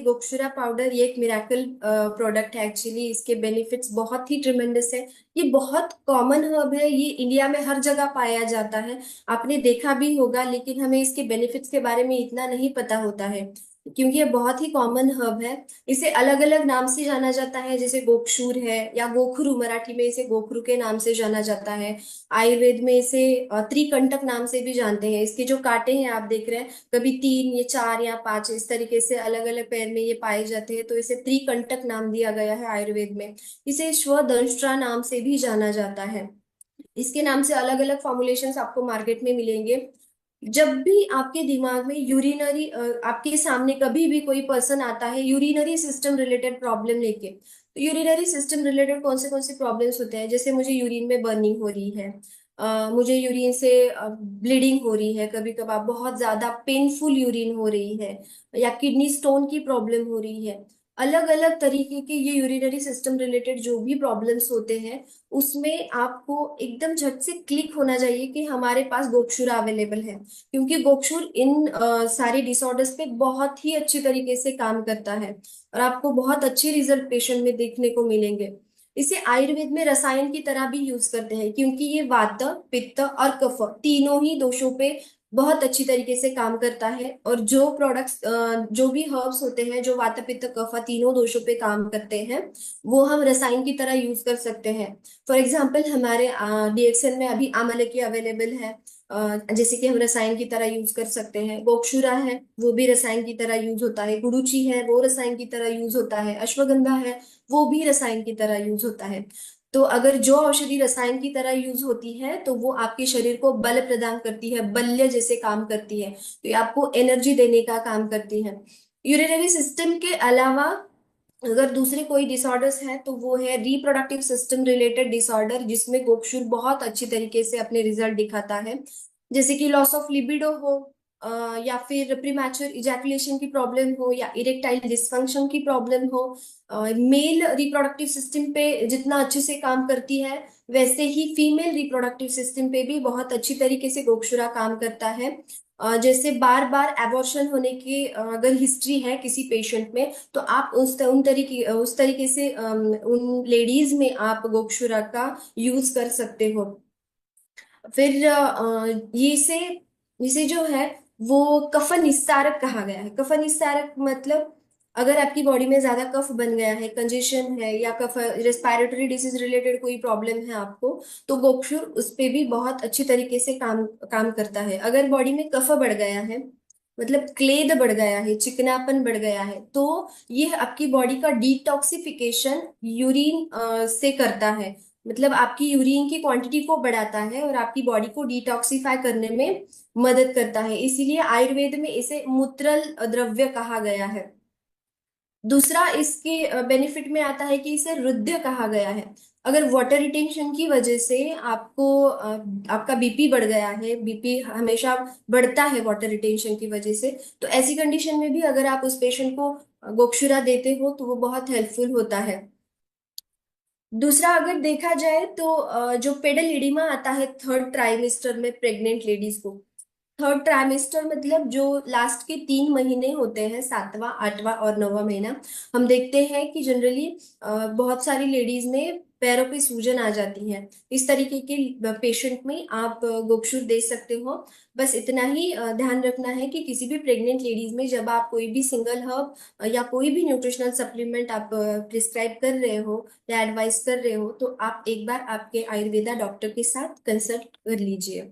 Gokshura powder ये एक miracle product है। एक्चुअली इसके बेनिफिट्स बहुत ही ट्रिमेंडस है। ये बहुत कॉमन हर्ब है, ये इंडिया में हर जगह पाया जाता है। आपने देखा भी होगा, लेकिन हमें इसके बेनिफिट्स के बारे में इतना नहीं पता होता है, क्योंकि ये बहुत ही कॉमन हर्ब है। इसे अलग अलग नाम से जाना जाता है, जैसे गोक्षूर है या गोखरू, मराठी में इसे गोखरू के नाम से जाना जाता है। आयुर्वेद में इसे त्रिकंटक नाम से भी जानते हैं। इसके जो कांटे हैं आप देख रहे हैं, कभी 3 या 4 या 5 इस तरीके से अलग अलग पैर में ये पाए जाते हैं, तो इसे त्रिकंटक नाम दिया गया है आयुर्वेद में। इसे श्वदंष्ट्रा नाम से भी जाना जाता है। इसके नाम से अलग अलग फॉर्मुलेशंस आपको मार्केट में मिलेंगे। जब भी आपके दिमाग में यूरिनरी, आपके सामने कभी भी कोई पर्सन आता है यूरिनरी सिस्टम रिलेटेड प्रॉब्लम लेके, तो यूरिनरी सिस्टम रिलेटेड कौन से प्रॉब्लम्स होते हैं, जैसे मुझे यूरिन में बर्निंग हो रही है, मुझे यूरिन से ब्लीडिंग हो रही है, कभी कभार बहुत ज्यादा पेनफुल यूरिन हो रही है, या किडनी स्टोन की प्रॉब्लम हो रही है। अलग अलग तरीके के ये यूरिनरी सिस्टम रिलेटेड जो भी प्रॉब्लम्स होते हैं, उसमें आपको एकदम झट से क्लिक होना चाहिए कि हमारे पास गोक्षुरा अवेलेबल है। क्योंकि गोक्षुर इन सारे डिसऑर्डर्स पे बहुत ही अच्छी तरीके से काम करता है, और आपको बहुत अच्छे रिजल्ट पेशेंट में देखने को मिलेंगे। इसे आयुर्वेद में रसायन की तरह भी यूज करते हैं, क्योंकि ये वात, पित्त और कफ तीनों ही दोषों पे बहुत अच्छी तरीके से काम करता है। और जो प्रोडक्ट्स, जो भी हर्ब्स होते हैं जो वात पित्त कफ तीनों दोषों पे काम करते हैं, वो हम रसायन की तरह यूज कर सकते हैं। फॉर एग्जाम्पल हमारे डीएक्सएल में अभी आमलकी अवेलेबल है, जैसे कि हम रसायन की तरह यूज कर सकते हैं। गोक्षुरा है, वो भी रसायन की तरह यूज होता है। गुडुचि है, वो रसायन की तरह यूज होता है। अश्वगंधा है, वो भी रसायन की तरह यूज होता है। तो अगर जो औषधि रसायन की तरह यूज होती है, तो वो आपके शरीर को बल प्रदान करती है, बल्य जैसे काम करती है, तो ये आपको एनर्जी देने का काम करती है। यूरिनरी सिस्टम के अलावा अगर दूसरे कोई डिसऑर्डर्स हैं, तो वो है रिप्रोडक्टिव सिस्टम रिलेटेड डिसऑर्डर, जिसमें गोक्षुर बहुत अच्छी तरीके से अपने रिजल्ट दिखाता है। जैसे कि लॉस ऑफ लिबिडो हो, या फिर प्रीमैच्योर इजैकुलेशन की प्रॉब्लम हो, या इरेक्टाइल डिसफंक्शन की प्रॉब्लम हो। मेल रिप्रोडक्टिव सिस्टम पे जितना अच्छे से काम करती है, वैसे ही फीमेल रिप्रोडक्टिव सिस्टम पे भी बहुत अच्छी तरीके से गोक्षुरा काम करता है। जैसे बार बार एबॉर्शन होने की अगर हिस्ट्री है किसी पेशेंट में, तो आप उस तरीके से उन लेडीज में आप गोक्षुरा का यूज कर सकते हो। फिर ये इसे जो है वो कफ निस्तारक कहा गया है। कफ निस्तारक मतलब अगर आपकी बॉडी में ज्यादा कफ बन गया है, कंजेशन है, या कफ रेस्पिरेटरी डिसीज रिलेटेड कोई प्रॉब्लम है आपको, तो गोक्षुर उस पे भी बहुत अच्छी तरीके से काम काम करता है। अगर बॉडी में कफ बढ़ गया है, मतलब क्लेद बढ़ गया है, चिकनापन बढ़ गया है, तो ये आपकी बॉडी का डिटॉक्सिफिकेशन यूरिन से करता है। मतलब आपकी यूरिन की क्वांटिटी को बढ़ाता है और आपकी बॉडी को डिटॉक्सिफाई करने में मदद करता है। इसीलिए आयुर्वेद में इसे मूत्रल द्रव्य कहा गया है। दूसरा इसके बेनिफिट में आता है कि इसे रुद्र कहा गया है। अगर वाटर रिटेंशन की वजह से आपको आपका बीपी बढ़ गया है, बीपी हमेशा बढ़ता है वाटर रिटेंशन की वजह से, तो ऐसी कंडीशन में भी अगर आप उस पेशेंट को गोक्षुरा देते हो, तो वो बहुत हेल्पफुल होता है। दूसरा अगर देखा जाए तो जो पेडल एडिमा आता है थर्ड ट्राइमेस्टर में प्रेग्नेंट लेडीज को। थर्ड ट्राइमेस्टर मतलब जो लास्ट के 3 महीने होते हैं, 7वां 8वां और 9वां महीना, हम देखते हैं कि जनरली बहुत सारी लेडीज में पैरों पे सूजन आ जाती है। इस तरीके के पेशेंट में आप गोक्षुर दे सकते हो। बस इतना ही ध्यान रखना है कि किसी भी प्रेग्नेंट लेडीज में जब आप कोई भी सिंगल हर्ब या कोई भी न्यूट्रिशनल सप्लीमेंट आप प्रिस्क्राइब कर रहे हो या एडवाइस कर रहे हो, तो आप एक बार आपके आयुर्वेदा डॉक्टर के साथ कंसल्ट कर लीजिए।